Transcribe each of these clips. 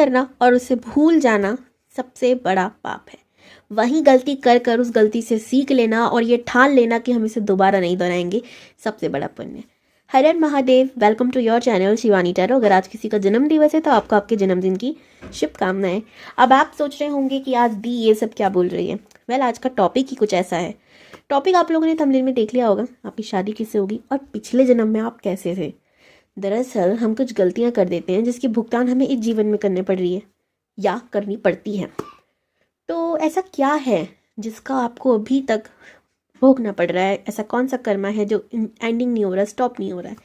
करना और उसे भूल जाना सबसे बड़ा पाप है। वही गलती कर कर उस गलती से सीख लेना और ये ठान लेना कि हम इसे दोबारा नहीं दोहराएंगे, सबसे बड़ा पुण्य। Har Har Mahadev. Welcome to your channel Shivani tarot. अगर आज किसी का जन्म दिवस है तो आपको आपके जन्मदिन की शुभकामनाएं। अब आप सोच रहे होंगे कि आज दी ये सब क्या बोल रही है। वेल, आज का टॉपिक ही कुछ ऐसा है। टॉपिक आप लोगों ने थंबनेल में देख लिया होगा, आपकी शादी किससे होगी और पिछले जन्म में आप कैसे थे। दरअसल हम कुछ गलतियां कर देते हैं जिसकी भुगतान हमें इस जीवन में करने पड़ रही है या करनी पड़ती है। तो ऐसा क्या है जिसका आपको अभी तक भोगना पड़ रहा है? ऐसा कौन सा कर्मा है जो एंडिंग नहीं हो रहा, स्टॉप नहीं हो रहा है?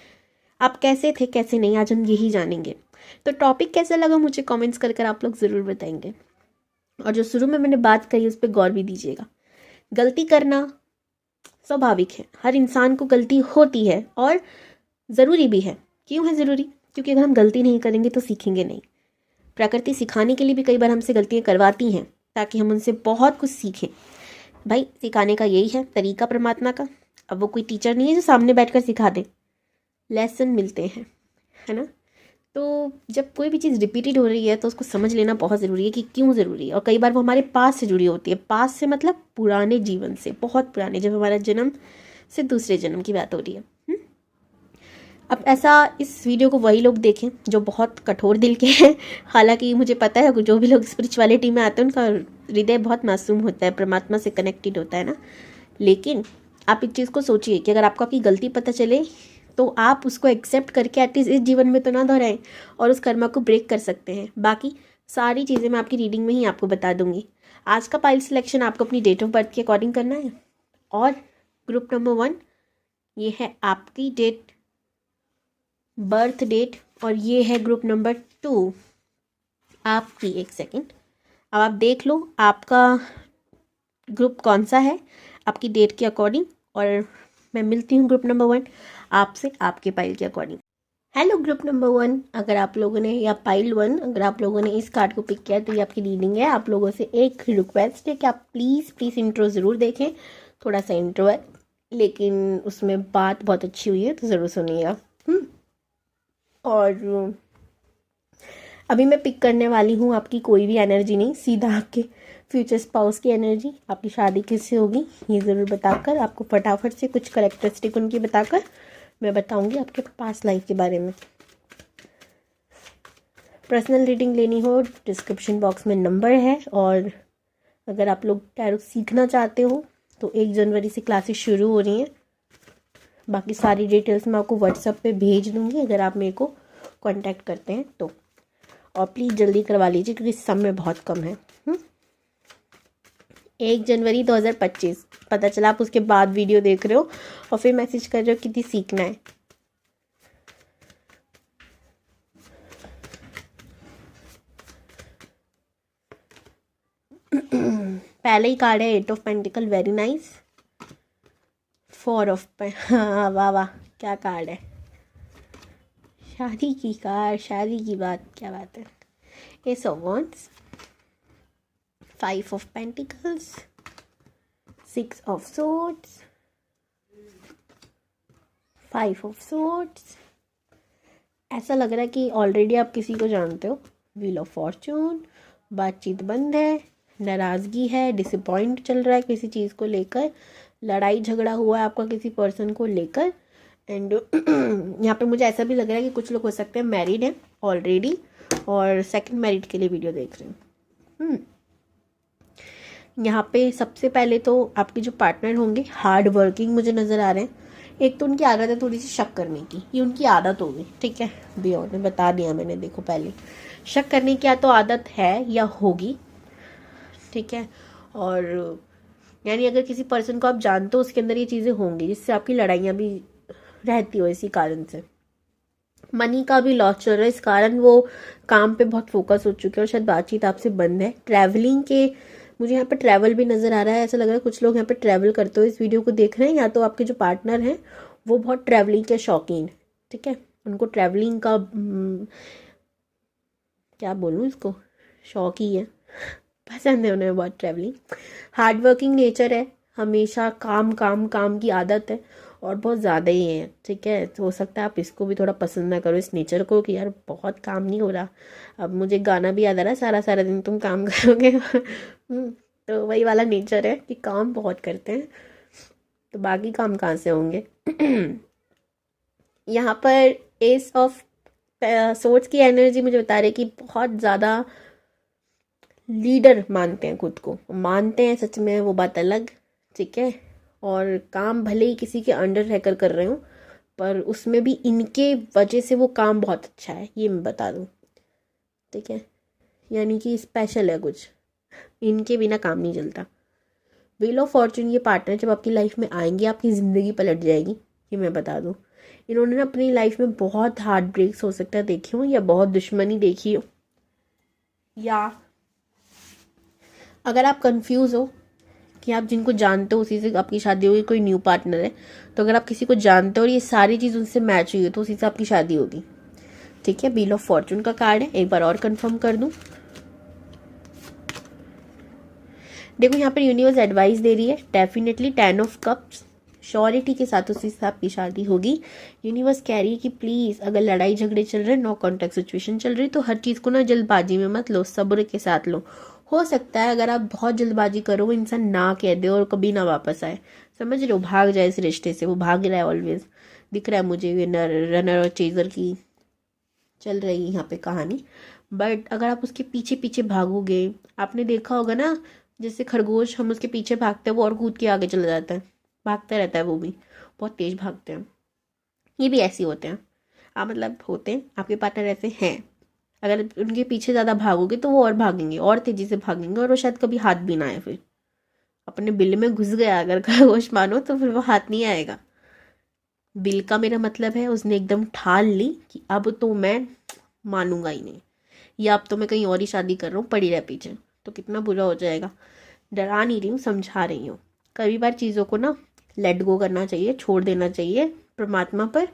आप कैसे थे कैसे नहीं, आज हम यही जानेंगे। तो टॉपिक कैसा लगा मुझे कमेंट्स कर आप लोग ज़रूर बताएंगे। और जो शुरू में मैंने बात कही उस पर गौर भी दीजिएगा। गलती करना स्वाभाविक है, हर इंसान को गलती होती है और ज़रूरी भी है। क्यों है ज़रूरी? क्योंकि अगर हम गलती नहीं करेंगे तो सीखेंगे नहीं। प्रकृति सिखाने के लिए भी कई बार हमसे गलतियाँ करवाती हैं ताकि हम उनसे बहुत कुछ सीखें। भाई, सिखाने का यही है तरीका परमात्मा का। अब वो कोई टीचर नहीं है जो सामने बैठकर सिखा दे, लेसन मिलते हैं, है ना। तो जब कोई भी चीज़ रिपीटेड हो रही है तो उसको समझ लेना बहुत ज़रूरी है कि क्यों ज़रूरी है। और कई बार वो हमारे पास से जुड़ी होती है। पास से मतलब पुराने जीवन से, बहुत पुराने, जब हमारा जन्म से दूसरे जन्म की बात हो रही है। अब ऐसा इस वीडियो को वही लोग देखें जो बहुत कठोर दिल के हैं। हालांकि मुझे पता है जो भी लोग स्पिरिचुअलिटी में आते हैं उनका हृदय बहुत मासूम होता है, परमात्मा से कनेक्टेड होता है ना। लेकिन आप इस चीज़ को सोचिए कि अगर आपको आपकी गलती पता चले तो आप उसको एक्सेप्ट करके एटलीस्ट इस जीवन में तो ना दोहराएं और उस कर्मा को ब्रेक कर सकते हैं। बाकी सारी चीज़ें मैं आपकी रीडिंग में ही आपको बता दूंगी। आज का पाइल सिलेक्शन आपको अपनी डेट ऑफ बर्थ के अकॉर्डिंग करना है। और ग्रुप नंबर 1 ये है आपकी डेट, बर्थ डेट, और ये है ग्रुप नंबर 2 आपकी। एक सेकेंड, अब आप देख लो आपका ग्रुप कौन सा है आपकी डेट के अकॉर्डिंग। और मैं मिलती हूँ ग्रुप नंबर 1 आपसे आपके पाइल के अकॉर्डिंग। हेलो ग्रुप नंबर 1, अगर आप लोगों ने, या पाइल 1, अगर आप लोगों ने इस कार्ड को पिक किया तो ये आपकी रीडिंग है। आप लोगों से एक रिक्वेस्ट है कि आप प्लीज़ इंट्रो ज़रूर देखें। थोड़ा सा इंट्रो है लेकिन उसमें बात बहुत अच्छी हुई है तो ज़रूर सुनिएगा। और अभी मैं पिक करने वाली हूँ आपकी कोई भी एनर्जी नहीं, सीधा आपके फ्यूचर स्पाउस की एनर्जी। आपकी शादी किससे होगी ये ज़रूर बताकर, आपको फटाफट से कुछ करेक्टरिस्टिक उनकी बताकर मैं बताऊंगी आपके पास्ट लाइफ के बारे में। पर्सनल रीडिंग लेनी हो डिस्क्रिप्शन बॉक्स में नंबर है। और अगर आप लोग टैरो सीखना चाहते हो तो 1 जनवरी से क्लासेस शुरू हो रही हैं। बाकी सारी डिटेल्स मैं आपको व्हाट्सएप पे भेज दूंगी अगर आप मेरे को कांटेक्ट करते हैं तो। और प्लीज़ जल्दी करवा लीजिए क्योंकि समय बहुत कम है। 1 जनवरी 2025, पता चला आप उसके बाद वीडियो देख रहे हो और फिर मैसेज कर रहे हो कितनी सीखना है। पहले ही कार्ड है 8 of pentacle, very nice. 4 of हाँ, वाह वाह, क्या कार्ड है। शादी की कार्ड, शादी की बात, क्या बात है। S of wands, 5 of pentacles, 6 of swords, 5 of swords. ऐसा लग रहा है कि ऑलरेडी आप किसी को जानते हो। व्हील ऑफ फॉर्चून, बातचीत बंद है, नाराज़गी है, डिसअपॉइंट चल रहा है किसी चीज़ को लेकर, लड़ाई झगड़ा हुआ है आपका किसी पर्सन को लेकर। एंड यहाँ पे मुझे ऐसा भी लग रहा है कि कुछ लोग हो सकते हैं मैरिड हैं ऑलरेडी और सेकंड मैरिड के लिए वीडियो देख रहे हैं। यहाँ पे सबसे पहले तो आपके जो पार्टनर होंगे हार्ड वर्किंग मुझे नज़र आ रहे हैं। एक तो उनकी आदत है थोड़ी सी शक करने की, ये उनकी आदत होगी, ठीक है। बियो ने बता दिया मैंने, देखो पहले शक करने की या तो आदत है या होगी, ठीक है। और यानी अगर किसी पर्सन को आप जानते हो उसके अंदर ये चीज़ें होंगी जिससे आपकी लड़ाइयाँ भी रहती हो इसी कारण से। मनी का भी लॉस चल रहा है, इस कारण वो काम पे बहुत फोकस हो चुके हैं और शायद बातचीत आपसे बंद है। ट्रैवलिंग के मुझे यहाँ पे ट्रैवल भी नज़र आ रहा है। ऐसा लग रहा है कुछ लोग यहाँ पे ट्रैवल करते हो इस वीडियो को देख रहे हैं, या तो आपके जो पार्टनर हैं वो बहुत ट्रैवलिंग के शौकीन, ठीक है। उनको ट्रैवलिंग का क्या बोलूँ, इसको शौक ही है, पसंद है उन्हें बहुत ट्रैवलिंग। हार्ड वर्किंग नेचर है, हमेशा काम काम काम की आदत है और बहुत ज़्यादा ही है, ठीक है। तो हो सकता है आप इसको भी थोड़ा पसंद ना करो, इस नेचर को, कि यार बहुत काम नहीं हो रहा। अब मुझे गाना भी याद आ रहा है, सारा सारा दिन तुम काम करोगे। तो वही वाला नेचर है कि काम बहुत करते हैं, तो बाकी काम कहाँ से होंगे। यहाँ पर एस ऑफ सोर्ड्स की एनर्जी मुझे बता रही है कि बहुत ज़्यादा लीडर मानते हैं खुद को, मानते हैं सच में, वो बात अलग, ठीक है। और काम भले ही किसी के अंडर रहकर कर रहे हो, पर उसमें भी इनके वजह से वो काम बहुत अच्छा है, ये मैं बता दूँ, ठीक है। यानी कि स्पेशल है कुछ, इनके बिना काम नहीं चलता। व्हील ऑफ फॉर्चून ये पार्टनर जब आपकी लाइफ में आएंगे आपकी ज़िंदगी पलट जाएगी, ये मैं बता दूँ। इन्होंने ना अपनी लाइफ में बहुत हार्ट ब्रेक्स हो सकता है देखी हो, या बहुत दुश्मनी देखी हो, या अगर आप कंफ्यूज हो कि आप जिनको जानते हो उसी से आपकी शादी होगी, कोई न्यू पार्टनर है, तो अगर आप किसी को जानते हो और ये सारी चीज़ उनसे मैच हुई है तो उसी से आपकी शादी होगी, ठीक है। व्हील ऑफ फॉर्चून का कार्ड है, एक बार और कंफर्म कर दूं। देखो यहाँ पर यूनिवर्स एडवाइस दे रही है, डेफिनेटली 10 ऑफ कप्स, श्योरिटी के साथ उसी से आपकी शादी होगी। यूनिवर्स कह रही है कि प्लीज़ अगर लड़ाई झगड़े चल रहे, नो कॉन्टैक्ट सिचुएशन चल रही, तो हर चीज़ को ना जल्दबाजी में मत लो, सब्र के साथ लो। हो सकता है अगर आप बहुत जल्दबाजी करो वो इंसान ना कह दे और कभी ना वापस आए, समझ रहे हो, भाग जाए इस रिश्ते से, वो भाग रहा है ऑलवेज, दिख रहा है मुझे विनर रनर और चेजर की चल रही है यहाँ पे कहानी। बट अगर आप उसके पीछे पीछे भागोगे, आपने देखा होगा ना, जैसे खरगोश, हम उसके पीछे भागते हैं वो और कूद के आगे चला जाता है, भागता रहता है, वो भी बहुत तेज भागते हैं। ये भी ऐसे होते हैं, आप मतलब होते हैं आपके पार्टनर ऐसे हैं, अगर उनके पीछे ज़्यादा भागोगे तो वो और भागेंगे और तेज़ी से भागेंगे, और वो शायद कभी हाथ भी ना आए, फिर अपने बिल में घुस गया अगर खरगोश मानो तो फिर वो हाथ नहीं आएगा। बिल का मेरा मतलब है उसने एकदम ठान ली कि अब तो मैं मानूंगा ही नहीं, या अब तो मैं कहीं और ही शादी कर रहा हूँ, पड़ी रह पीछे, तो कितना बुरा हो जाएगा। डरा नहीं रही हूँ, समझा रही हूँ। कई बार चीज़ों को ना लेट गो करना चाहिए, छोड़ देना चाहिए, परमात्मा पर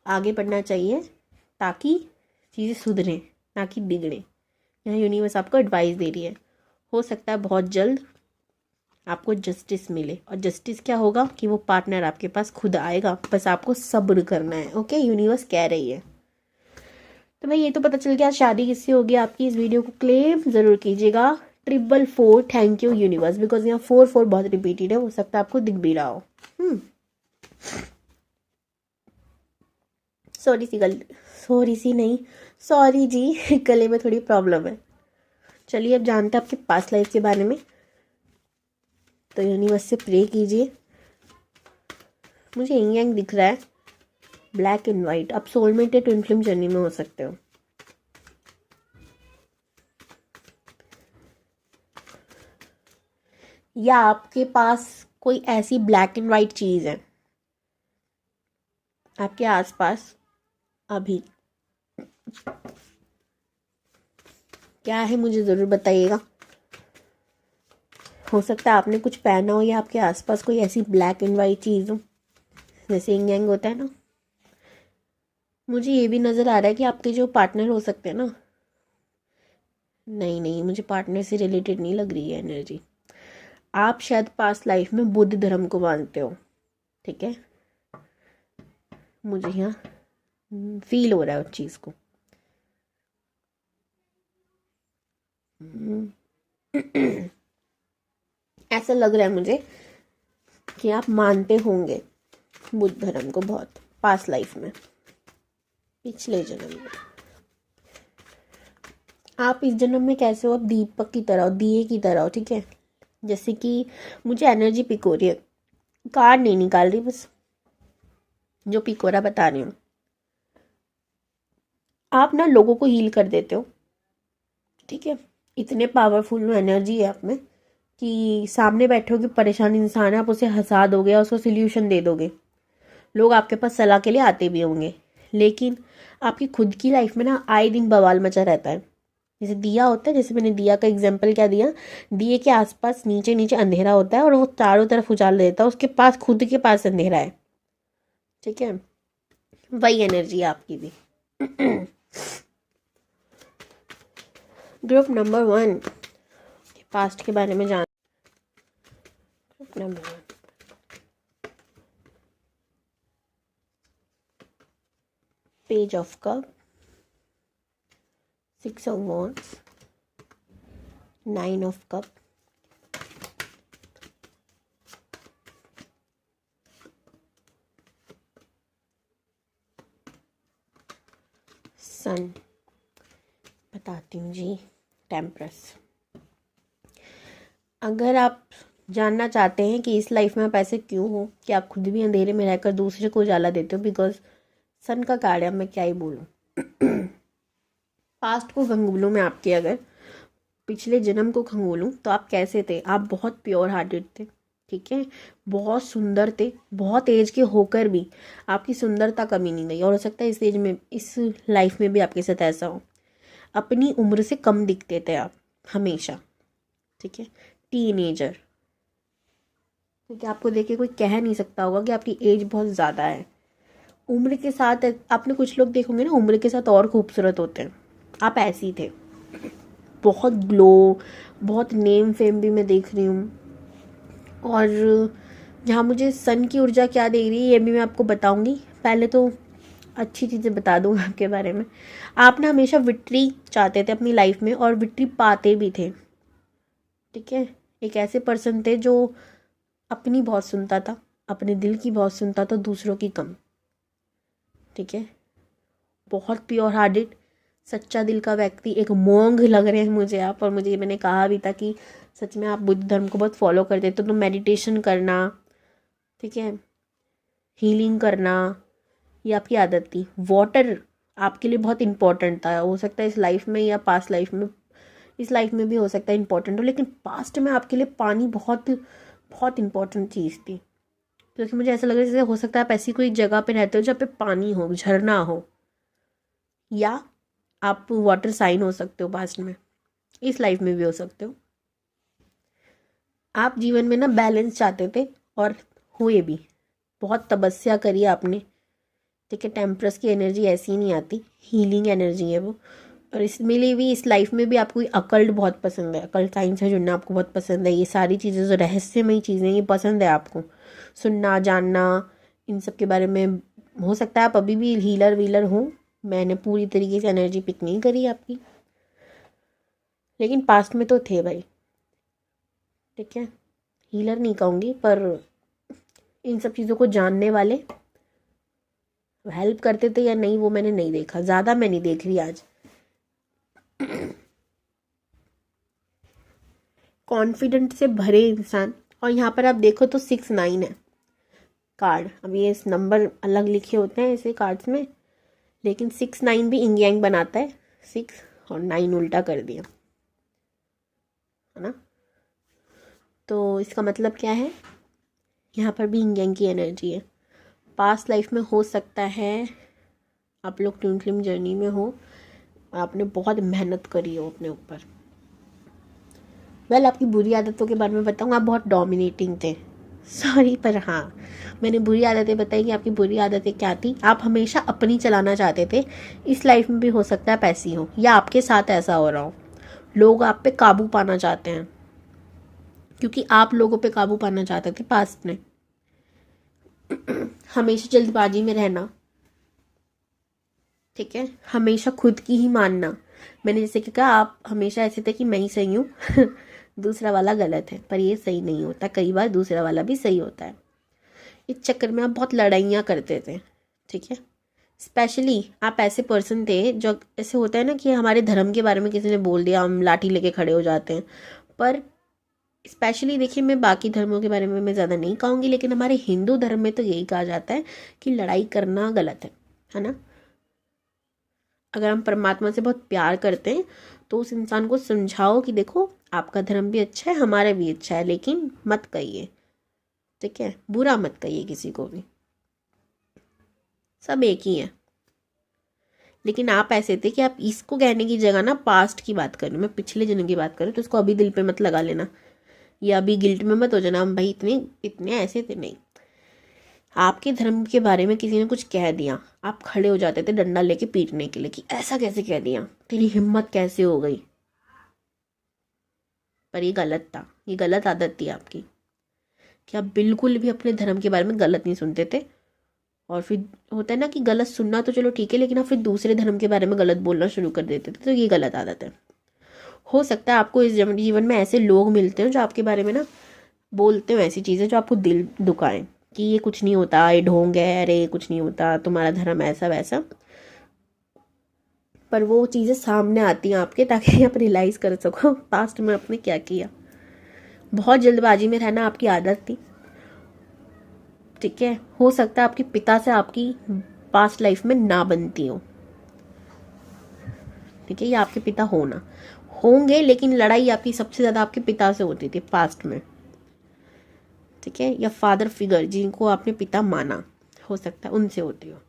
आगे बढ़ना चाहिए, ताकि चीज़ें सुधरें ना कि बिगड़े। यहाँ यूनिवर्स आपको एडवाइस दे रही है, हो सकता है बहुत जल्द आपको जस्टिस मिले, और जस्टिस क्या होगा कि वो पार्टनर आपके पास खुद आएगा, बस आपको सब्र करना है, ओके, यूनिवर्स कह रही है। तो भाई ये तो पता चल गया शादी किससे होगी आपकी। इस वीडियो को क्लेम ज़रूर कीजिएगा 444, थैंक यू यूनिवर्स, बिकॉज यहाँ 4 बहुत रिपीटेड है, हो सकता है आपको दिख भी रहा हो। सॉरी सी नहीं, सॉरी जी, गले में थोड़ी प्रॉब्लम है। चलिए अब जानते हैं आपके पास्ट लाइफ के बारे में। तो यूनिवर्स से प्रे कीजिए। मुझे यंग यंग दिख रहा है, ब्लैक एंड वाइट, आप सोलमेट या ट्विन फ्लेम जर्नी में हो सकते हो। या आपके पास कोई ऐसी ब्लैक एंड वाइट चीज़ है आपके आसपास अभी, क्या है मुझे ज़रूर बताइएगा। हो सकता है आपने कुछ पहना हो, या आपके आसपास कोई ऐसी ब्लैक एंड वाइट चीज़ हो, जैसे यंग यंग होता है ना। मुझे ये भी नज़र आ रहा है कि आपके जो पार्टनर हो सकते हैं ना, नहीं नहीं, मुझे पार्टनर से रिलेटेड नहीं लग रही है एनर्जी। आप शायद पास्ट लाइफ में बुद्ध धर्म को मानते हो, ठीक है, मुझे यहाँ फील हो रहा है उस चीज़ को। ऐसा लग रहा है मुझे कि आप मानते होंगे बुद्ध धर्म को बहुत पास्ट लाइफ में, पिछले जन्म में। आप इस जन्म में कैसे हो, आप दीपक की तरह हो, दिए की तरह हो, ठीक है। जैसे कि मुझे एनर्जी पिक हो रही है, कार्ड नहीं निकाल रही, बस जो पिक हो रहा बता रही हूँ। आप ना लोगों को हील कर देते हो, ठीक है, इतने पावरफुल एनर्जी है आप में कि सामने बैठे होगे परेशान इंसान है, आप उसे हंसा दोगे और उसको सोल्यूशन दे दोगे। लोग आपके पास सलाह के लिए आते भी होंगे, लेकिन आपकी खुद की लाइफ में ना आए दिन बवाल मचा रहता है। जैसे दिया होता है, जैसे मैंने दिया का एग्जाम्पल क्या दिया, दिए के आसपास नीचे नीचे अंधेरा होता है और वो चारों तरफ उजाल देता है, उसके पास खुद के पास अंधेरा है, ठीक है, वही एनर्जी है आपकी भी। ग्रुप नंबर 1 पास्ट के बारे में जान। Group number 1 page of cup, 6 of wands, 9 of cup, सन। बताती हूँ जी, टेम्परेस। अगर आप जानना चाहते हैं कि इस लाइफ में आप ऐसे क्यों हो कि आप खुद भी अंधेरे में रहकर दूसरे को उजाला देते हो, बिकॉज सन का कार्ड है, मैं क्या ही बोलूँ। पास्ट को खंगोलूँ मैं आपके, अगर पिछले जन्म को खंगोलूँ तो आप कैसे थे। आप बहुत प्योर हार्टेड थे, ठीक है, बहुत सुंदर थे, बहुत एज के होकर भी आपकी सुंदरता कमी नहीं गई। और हो सकता है इस एज में, इस लाइफ में भी आपके साथ ऐसा हो। अपनी उम्र से कम दिखते थे आप हमेशा, ठीक है, टीनेजर, क्योंकि आपको देख के कोई कह नहीं सकता होगा कि आपकी एज बहुत ज़्यादा है। उम्र के साथ आपने कुछ लोग देखोगे ना, उम्र के साथ और खूबसूरत होते हैं, आप ऐसे ही थे। बहुत ग्लो, बहुत नेम फेम भी मैं देख रही हूँ। और जहाँ मुझे सन की ऊर्जा क्या दे रही है ये भी मैं आपको बताऊँगी। पहले तो अच्छी चीज़ें बता दूँ आपके बारे में। आप ना हमेशा विक्ट्री चाहते थे अपनी लाइफ में और विक्ट्री पाते भी थे, ठीक है। एक ऐसे पर्सन थे जो अपनी बहुत सुनता था, अपने दिल की बहुत सुनता था, दूसरों की कम, ठीक है। बहुत प्योर हार्टेड, सच्चा दिल का व्यक्ति। एक मोंग लग रहे हैं मुझे आप, और मुझे मैंने कहा भी था कि सच में आप बुद्ध धर्म को बहुत फॉलो करते तो मेडिटेशन करना, ठीक है, हीलिंग करना, ये आपकी आदत थी। वाटर आपके लिए बहुत इंपॉर्टेंट था। हो सकता है इस लाइफ में या पास्ट लाइफ में, इस लाइफ में भी हो सकता है इंपॉर्टेंट हो, लेकिन पास्ट में आपके लिए पानी बहुत बहुत इंपॉर्टेंट चीज़ थी। क्योंकि मुझे ऐसा लग रहा है जैसे हो सकता है आप ऐसी कोई जगह पे रहते हो जहाँ पे पानी हो, झरना हो, या आप वाटर साइन हो सकते हो पास्ट में, इस लाइफ में भी हो सकते हो। आप जीवन में ना बैलेंस चाहते थे और हुए भी। बहुत तपस्या करी आपने, ठीक है। टेम्परस की एनर्जी ऐसी नहीं आती, हीलिंग एनर्जी है वो। और इसमें लिए भी, इस लाइफ में भी आपको अकल्ट बहुत पसंद है, अकल्ट साइंस से जुड़ना आपको बहुत पसंद है। ये सारी चीज़ें जो रहस्यमयी चीज़ें, ये पसंद है आपको सुनना, जानना, इन सब के बारे में। हो सकता है आप अभी भी हीलर वीलर हो, मैंने पूरी तरीके से एनर्जी पिक नहीं करी आपकी, लेकिन पास्ट में तो थे भाई, ठीक है। हीलर नहीं कहूँगी, पर इन सब चीज़ों को जानने वाले। हेल्प करते थे या नहीं वो मैंने नहीं देखा, ज़्यादा मैं नहीं देख रही आज। कॉन्फिडेंट से भरे इंसान। और यहाँ पर आप देखो तो 6-9 है कार्ड। अब ये इस नंबर अलग लिखे होते हैं ऐसे कार्ड्स में, लेकिन 6-9 भी इंग यांग बनाता है। 6 और 9 उल्टा कर दिया, है ना। तो इसका मतलब क्या है, यहाँ पर भी इंग यांग की एनर्जी है। पास्ट लाइफ में हो सकता है आप लोग ट्विन फ्लेम जर्नी में हो और आपने बहुत मेहनत करी हो अपने ऊपर। वेल, आपकी बुरी आदतों के बारे में बताऊँ, आप बहुत डोमिनेटिंग थे, सॉरी, पर हाँ मैंने बुरी आदतें बताई कि आपकी बुरी आदतें क्या थी। आप हमेशा अपनी चलाना चाहते थे। इस लाइफ में भी हो सकता है आप ऐसी हो, या आपके साथ ऐसा हो रहा हो। लोग आप पे काबू पाना चाहते हैं, क्योंकि आप लोगों पे काबू पाना चाहते थे पास्ट में। हमेशा जल्दबाजी में रहना, ठीक है, हमेशा खुद की ही मानना। मैंने जैसे कि कहा, आप हमेशा ऐसे थे कि मैं ही सही हूँ दूसरा वाला गलत है, पर ये सही नहीं होता। कई बार दूसरा वाला भी सही होता है। इस चक्कर में आप बहुत लड़ाइयाँ करते थे, ठीक है। स्पेशली आप ऐसे पर्सन थे जो, ऐसे होता है ना कि हमारे धर्म के बारे में किसी ने बोल दिया, हम लाठी लेके खड़े हो जाते हैं। पर स्पेशली देखिए, मैं बाकी धर्मों के बारे में मैं ज़्यादा नहीं कहूँगी, लेकिन हमारे हिंदू धर्म में तो यही कहा जाता है कि लड़ाई करना गलत है ना। अगर हम परमात्मा से बहुत प्यार करते हैं तो उस इंसान को समझाओ कि देखो, आपका धर्म भी अच्छा है, हमारा भी अच्छा है, लेकिन मत कहिए, ठीक है, बुरा मत कहिए किसी को भी, सब एक ही है। लेकिन आप ऐसे थे कि आप इसको कहने की जगह ना पास्ट की बात करें, मैं पिछले जन्म की बात करूँ, तो उसको अभी दिल पे मत लगा लेना, या अभी गिल्ट में मत हो जाना, हम भाई इतने इतने ऐसे थे। नहीं, आपके धर्म के बारे में किसी ने कुछ कह दिया, आप खड़े हो जाते थे डंडा लेके पीटने के लिए कि ऐसा कैसे कह दिया, तेरी हिम्मत कैसे हो गई। पर ये गलत था, ये गलत आदत थी आपकी कि आप बिल्कुल भी अपने धर्म के बारे में गलत नहीं सुनते थे। और फिर होता है ना कि गलत सुनना तो चलो ठीक है, लेकिन आप फिर दूसरे धर्म के बारे में गलत बोलना शुरू कर देते थे, तो ये गलत आदत है। हो सकता है आपको इस जीवन में ऐसे लोग मिलते हो जो आपके बारे में ना बोलते हो ऐसी चीज़ें जो आपको दिल दुखाएं, कि ये कुछ नहीं होता, ये ढोंग है, अरे ये कुछ नहीं होता, तुम्हारा धर्म ऐसा वैसा। पर वो चीज़ें सामने आती हैं आपके, ताकि आप रियलाइज़ कर सको पास्ट में आपने क्या किया। बहुत जल्दबाजी में रहना आपकी आदत थी, ठीक है। हो सकता है आपके पिता से आपकी पास्ट लाइफ में ना बनती हो, ठीक है, या आपके पिता होना होंगे, लेकिन लड़ाई आपकी सबसे ज़्यादा आपके पिता से होती थी पास्ट में, ठीक है, या फादर फिगर जिनको आपने पिता माना, हो सकता है उनसे होती हो।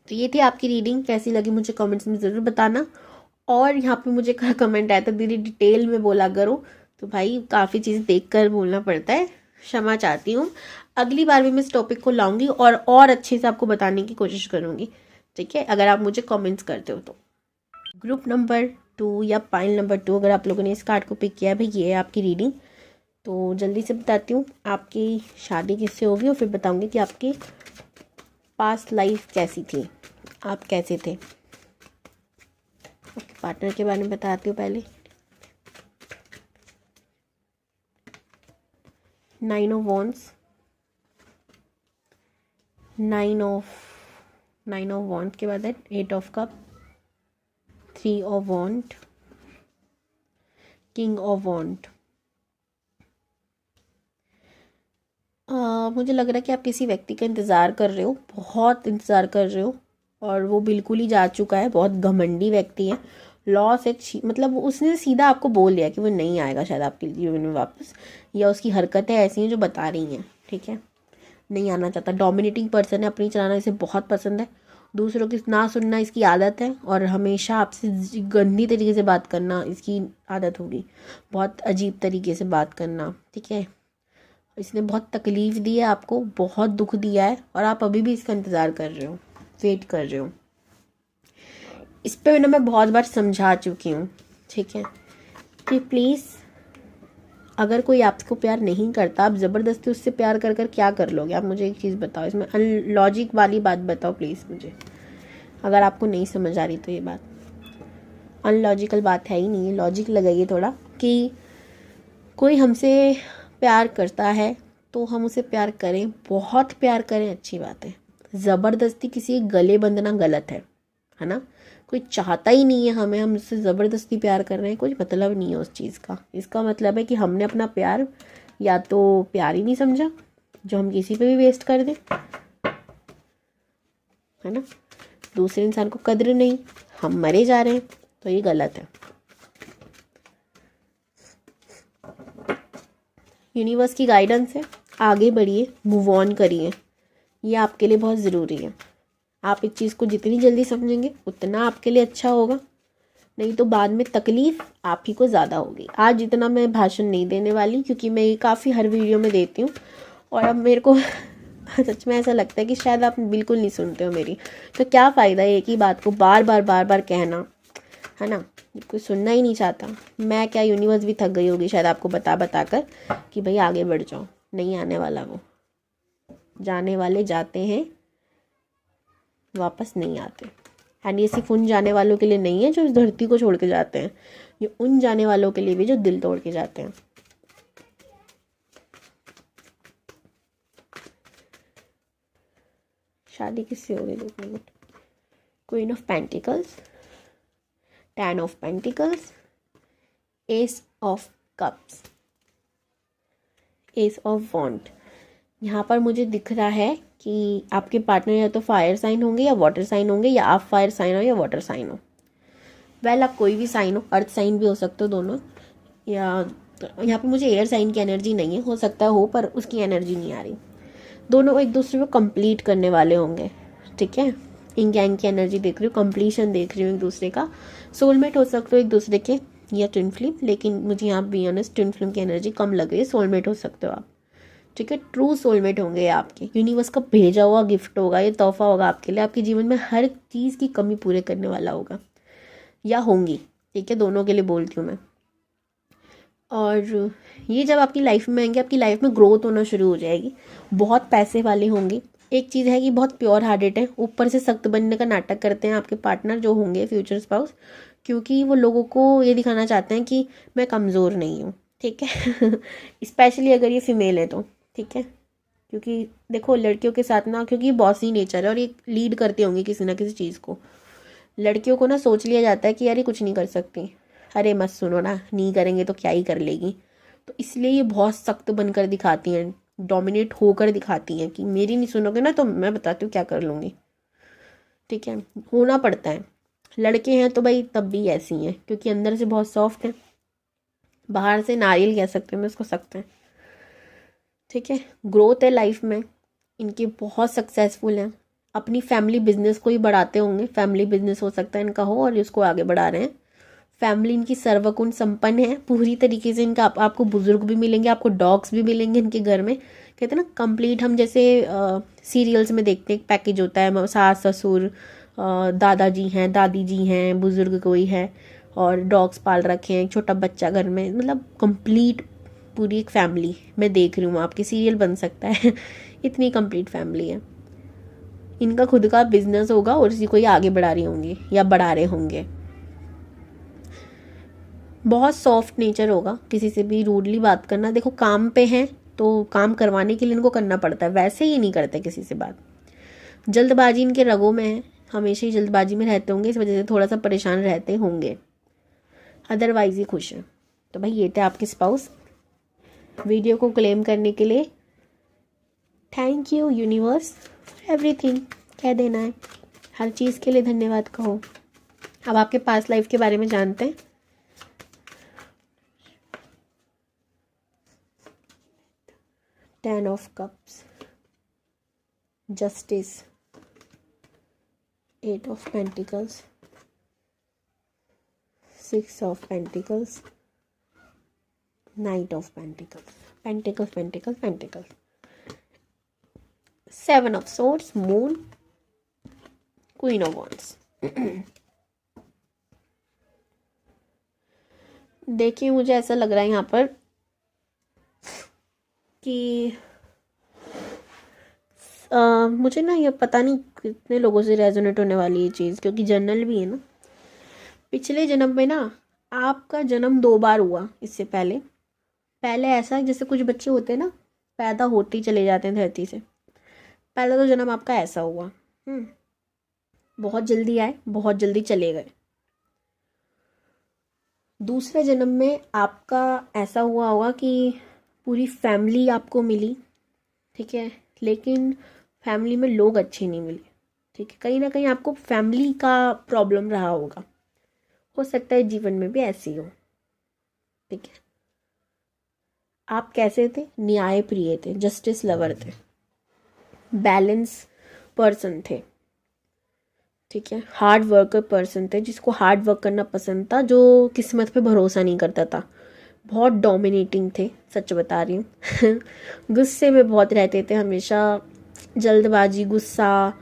तो ये थी आपकी रीडिंग, कैसी लगी मुझे कमेंट्स में ज़रूर बताना। और यहाँ पे मुझे कमेंट आया था, दीदी डिटेल में बोला करो, तो भाई काफ़ी चीज़ देख कर बोलना पड़ता है, क्षमा चाहती हूँ। अगली बार भी मैं इस टॉपिक को लाऊंगी और अच्छे से आपको बताने की कोशिश करूँगी, ठीक है, अगर आप मुझे कमेंट्स करते हो तो। ग्रुप नंबर 2 या पाइल नंबर 2, अगर आप लोगों ने इस कार्ड को पिक किया है भाई, ये है आपकी रीडिंग। तो जल्दी से बताती हूँ आपकी शादी किससे होगी, और फिर बताऊँगी कि आपकी पास्ट लाइफ कैसी थी, आप कैसे थे। आपके पार्टनर के बारे में बताती हूँ पहले। 9 ऑफ वॉन्ड्स, 9 ऑफ वॉन्ड के बाद 8 of cup, 3 of wand, king of wand. मुझे लग रहा है कि आप किसी व्यक्ति का इंतज़ार कर रहे हो, बहुत इंतज़ार कर रहे हो, और वो बिल्कुल ही जा चुका है, बहुत घमंडी व्यक्ति है। लॉस एक मतलब उसने सीधा आपको बोल दिया कि वो नहीं आएगा शायद आपके जीवन में वापस, या उसकी हरकतें ऐसी हैं जो बता रही हैं, ठीक है, नहीं आना चाहता। डोमिनेटिंग पर्सन है, अपनी चलाना इसे बहुत पसंद है, दूसरों की ना सुनना इसकी आदत है, और हमेशा आपसे गंदी तरीके से बात करना इसकी आदत होगी, बहुत अजीब तरीके से बात करना, ठीक है। इसने बहुत तकलीफ़ दी है आपको, बहुत दुख दिया है, और आप अभी भी इसका इंतज़ार कर रहे हो, वेट कर रहे हो। इस पे मैं बहुत बार समझा चुकी हूँ, ठीक है, कि प्लीज़ अगर कोई आपको प्यार नहीं करता, आप ज़बरदस्ती उससे प्यार कर कर क्या कर लोगे। आप मुझे एक चीज़ बताओ, इसमें अनलॉजिक वाली बात बताओ प्लीज़ मुझे, अगर आपको नहीं समझ आ रही तो। ये बात अनलॉजिकल बात है ही नहीं है, लॉजिक लगाइए थोड़ा, कि कोई हमसे प्यार करता है तो हम उसे प्यार करें, बहुत प्यार करें, अच्छी बात है। ज़बरदस्ती किसी गले बंधना गलत है ना। कोई चाहता ही नहीं है हमें, हम उससे ज़बरदस्ती प्यार कर रहे हैं, कुछ मतलब नहीं है उस चीज़ का। इसका मतलब है कि हमने अपना प्यार या तो प्यार ही नहीं समझा, जो हम किसी पे भी वेस्ट कर दें, है ना, दूसरे इंसान को कद्र नहीं, हम मरे जा रहे हैं, तो ये गलत है। यूनिवर्स की गाइडेंस है, आगे बढ़िए, मूव ऑन करिए, ये आपके लिए बहुत ज़रूरी है। आप इस चीज़ को जितनी जल्दी समझेंगे उतना आपके लिए अच्छा होगा, नहीं तो बाद में तकलीफ़ आप ही को ज़्यादा होगी। आज जितना मैं भाषण नहीं देने वाली, क्योंकि मैं ये काफ़ी हर वीडियो में देती हूँ, और अब मेरे को सच में ऐसा लगता है कि शायद आप बिल्कुल नहीं सुनते हो मेरी, तो क्या फ़ायदा एक ही बात को बार बार कहना, है ना, कोई सुनना ही नहीं चाहता। मैं क्या, यूनिवर्स भी थक गई होगी शायद आपको बता कर कि भाई आगे बढ़ जाओ, नहीं आने वाला वो, जाने वाले जाते हैं, वापस नहीं आते। एंड ये सिर्फ उन जाने वालों के लिए नहीं है जो इस धरती को छोड़ के जाते हैं, ये उन जाने वालों के लिए भी जो दिल तोड़ के जाते हैं। शादी किससे हो गई? Queen of pentacles, 10 of pentacles, ace of cups, ace of wand. यहाँ पर मुझे दिख रहा है कि आपके पार्टनर या तो फायर साइन होंगे या वाटर साइन होंगे, या आप फायर साइन हो या वाटर साइन हो। वेल आप कोई भी साइन हो, अर्थ साइन भी हो सकते हो दोनों, या यहाँ पे मुझे एयर साइन की एनर्जी नहीं है, हो सकता हो पर उसकी एनर्जी नहीं आ रही। दोनों एक दूसरे को कंप्लीट करने वाले होंगे, ठीक है, इंग यांग की एनर्जी देख रही हूँ, कंप्लीशन देख रही हूँ एक दूसरे का। सोलमेट हो सकते हो एक दूसरे के, या ट्विन फ्लेम, लेकिन मुझे यहाँ बी ऑनेस्ट ट्विन फ्लेम की एनर्जी कम लग रही है। सोलमेट हो सकते हो आप, ठीक है, ट्रू सोलमेट होंगे आपके। यूनिवर्स का भेजा हुआ गिफ्ट होगा, ये तोहफा होगा आपके लिए, आपके जीवन में हर चीज़ की कमी पूरे करने वाला होगा, या होंगी, ठीक है, दोनों के लिए बोलती हूँ मैं। और ये जब आपकी लाइफ में आएंगे, आपकी लाइफ में ग्रोथ होना शुरू हो जाएगी, बहुत पैसे वाले होंगे। एक चीज़ है कि बहुत प्योर हार्टेड है, ऊपर से सख्त बनने का नाटक करते हैं आपके पार्टनर जो होंगे फ्यूचर स्पाउस, क्योंकि वो लोगों को ये दिखाना चाहते हैं कि मैं कमज़ोर नहीं हूँ, ठीक है। स्पेशली अगर ये फीमेल है तो, ठीक है। क्योंकि देखो लड़कियों के साथ ना, क्योंकि बॉसी नेचर है और ये लीड करते होंगे किसी ना किसी चीज़ को, लड़कियों को ना सोच लिया जाता है कि यार ये कुछ नहीं कर सकती, अरे मत सुनो ना, नहीं करेंगे तो क्या ही कर लेगी। तो इसलिए ये बहुत सख्त बनकर दिखाती हैं, डोमिनेट होकर दिखाती हैं कि मेरी नहीं सुनोगे ना तो मैं बताती हूँ क्या कर लूँगी, ठीक है। होना पड़ता है, लड़के हैं तो भाई तब भी ऐसी हैं, क्योंकि अंदर से बहुत सॉफ्ट हैं, बाहर से नारियल कह सकते हैं मैं इसको, सख्त हैं, ठीक है। ग्रोथ है लाइफ में इनकी, बहुत सक्सेसफुल हैं, अपनी फैमिली बिजनेस को ही बढ़ाते होंगे, फैमिली बिजनेस हो सकता है इनका हो और इसको आगे बढ़ा रहे हैं। फैमिली इनकी सर्वगुण संपन्न है पूरी तरीके से, इनका आपको बुजुर्ग भी मिलेंगे, आपको डॉग्स भी मिलेंगे इनके घर में। कहते हैं ना कंप्लीट, हम जैसे सीरियल्स में देखते हैं पैकेज होता है, सास ससुर, दादाजी हैं, दादी जी हैं, बुजुर्ग कोई है, और डॉग्स पाल रखे हैं, एक छोटा बच्चा घर में, मतलब कंप्लीट पूरी एक फैमिली मैं देख रही हूँ, आपकी सीरियल बन सकता है। इतनी कंप्लीट फैमिली है। इनका खुद का बिजनेस होगा और इसी को ही आगे बढ़ा रही होंगी या बढ़ा रहे होंगे। बहुत सॉफ्ट नेचर होगा, किसी से भी रूडली बात करना, देखो काम पे हैं तो काम करवाने के लिए इनको करना पड़ता है, वैसे ही नहीं करते किसी से बात। जल्दबाजी इनके रगों में है, हमेशा ही जल्दबाजी में रहते होंगे, इस वजह से थोड़ा सा परेशान रहते होंगे, अदरवाइज ही खुश है। तो भाई ये थे आपके स्पाउस। वीडियो को क्लेम करने के लिए थैंक यू यूनिवर्स, एवरीथिंग कह देना है, हर चीज़ के लिए धन्यवाद कहो। अब आपके पास्ट लाइफ के बारे में जानते हैं। 10 of cups, justice, 8 of pentacles, 6 of pentacles, Knight of pentacles, pentacles, pentacles, pentacles, 7 of swords, moon, Queen of wands। देखिए मुझे ऐसा लग रहा है यहाँ पर कि मुझे ना ये पता नहीं कितने लोगों से रेजोनेट होने वाली ये चीज़, क्योंकि जनरल भी है ना। पिछले जन्म में ना आपका जन्म 2 बार हुआ, इससे पहले पहले ऐसा जैसे कुछ बच्चे होते हैं ना, पैदा होते ही चले जाते हैं धरती से, पहला तो जन्म आपका ऐसा हुआ। बहुत जल्दी आए, बहुत जल्दी चले गए। दूसरे जन्म में आपका ऐसा हुआ होगा कि पूरी फैमिली आपको मिली, ठीक है, लेकिन फैमिली में लोग अच्छे नहीं मिले, ठीक है। कहीं ना कहीं आपको फैमिली का प्रॉब्लम रहा होगा, हो सकता है जीवन में भी ऐसी हो, ठीक है। आप कैसे थे? न्याय प्रिय थे, जस्टिस लवर थे, बैलेंस पर्सन थे, ठीक है। हार्ड वर्कर पर्सन थे, जिसको हार्ड वर्क करना पसंद था, जो किस्मत पे भरोसा नहीं करता था। बहुत डोमिनेटिंग थे, सच बता रही हूँ। गुस्से में बहुत रहते थे हमेशा, जल्दबाजी, गुस्सा,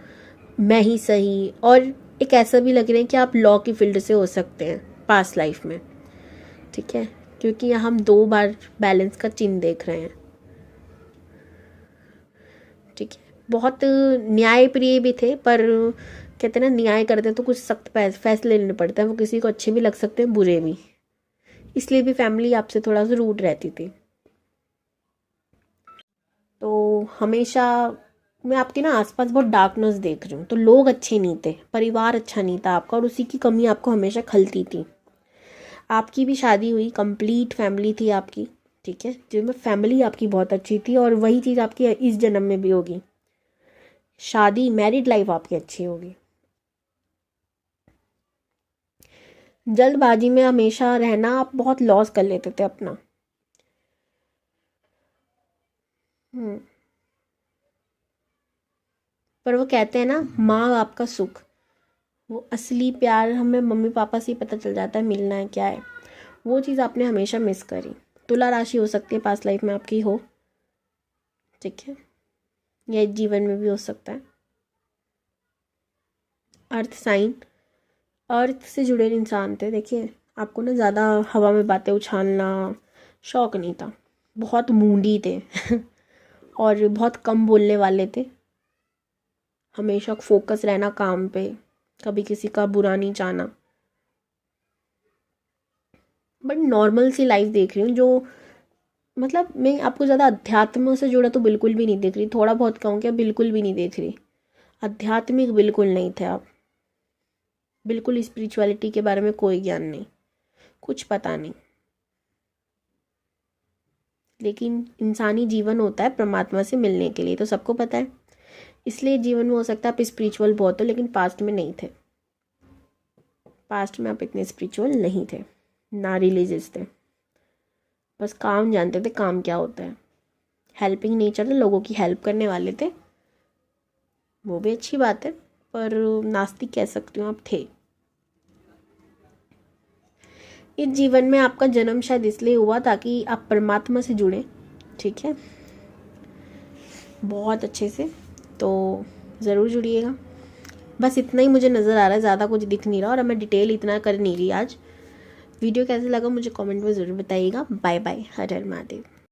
मैं ही सही। और एक ऐसा भी लग रहा है कि आप लॉ की फील्ड से हो सकते हैं पास्ट लाइफ में, ठीक है, क्योंकि यहाँ हम 2 बार बैलेंस का चिन्ह देख रहे हैं, ठीक है। बहुत न्याय प्रिय भी थे, पर कहते हैं ना न्याय करते तो कुछ सख्त फैसले लेने पड़ते हैं, वो किसी को अच्छे भी लग सकते हैं, बुरे भी, इसलिए भी फैमिली आपसे थोड़ा सा रूड रहती थी। तो हमेशा मैं आपके ना आसपास बहुत डार्कनेस देख रही हूँ, तो लोग अच्छे नहीं थे, परिवार अच्छा नहीं था आपका, और उसी की कमी आपको हमेशा खलती थी। आपकी भी शादी हुई, कंप्लीट फैमिली थी आपकी, ठीक है, जिसमें फैमिली आपकी बहुत अच्छी थी, और वही चीज़ आपकी इस जन्म में भी होगी। शादी, मैरिड लाइफ आपकी अच्छी होगी। जल्दबाजी में हमेशा रहना, आप बहुत लॉस कर लेते थे अपना। पर वो कहते हैं ना, माँ बाप का सुख, वो असली प्यार हमें मम्मी पापा से ही पता चल जाता है, मिलना है क्या है, वो चीज़ आपने हमेशा मिस करी। तुला राशि हो सकती है पास्ट लाइफ में आपकी हो, ठीक है, या जीवन में भी हो सकता है। अर्थ साइन, अर्थ से जुड़े इंसान थे। देखिए आपको ना ज़्यादा हवा में बातें उछालना, शौक नहीं था, बहुत मूडी थे और बहुत कम बोलने वाले थे, हमेशा फोकस रहना काम पे, कभी किसी का बुरा नहीं चाहना। बट नॉर्मल सी लाइफ देख रही हूँ, जो मतलब मैं आपको ज़्यादा अध्यात्म से जुड़ा तो बिल्कुल भी नहीं देख रही, थोड़ा बहुत कहूँ क्या, बिल्कुल भी नहीं देख रही। आध्यात्मिक बिल्कुल नहीं थे आप, बिल्कुल स्पिरिचुअलिटी के बारे में कोई ज्ञान नहीं, कुछ पता नहीं। लेकिन इंसानी जीवन होता है परमात्मा से मिलने के लिए, तो सबको पता है। इसलिए जीवन में हो सकता है आप स्पिरिचुअल बहुत हो, लेकिन पास्ट में नहीं थे। पास्ट में आप इतने स्पिरिचुअल नहीं थे, ना रिलीजियस थे, बस काम जानते थे, काम क्या होता है। हेल्पिंग नेचर थे, लोगों की हेल्प करने वाले थे, वो भी अच्छी बात है, पर नास्तिक कह सकती हूँ आप थे। इस जीवन में आपका जन्म शायद इसलिए हुआ ताकि आप परमात्मा से जुड़े, ठीक है, बहुत अच्छे से, तो ज़रूर जुड़िएगा। बस इतना ही मुझे नज़र आ रहा है, ज़्यादा कुछ दिख नहीं रहा, और मैं डिटेल इतना कर नहीं रही आज। वीडियो कैसे लगा मुझे कमेंट में ज़रूर बताइएगा। बाय बाय, हर हर महादेव।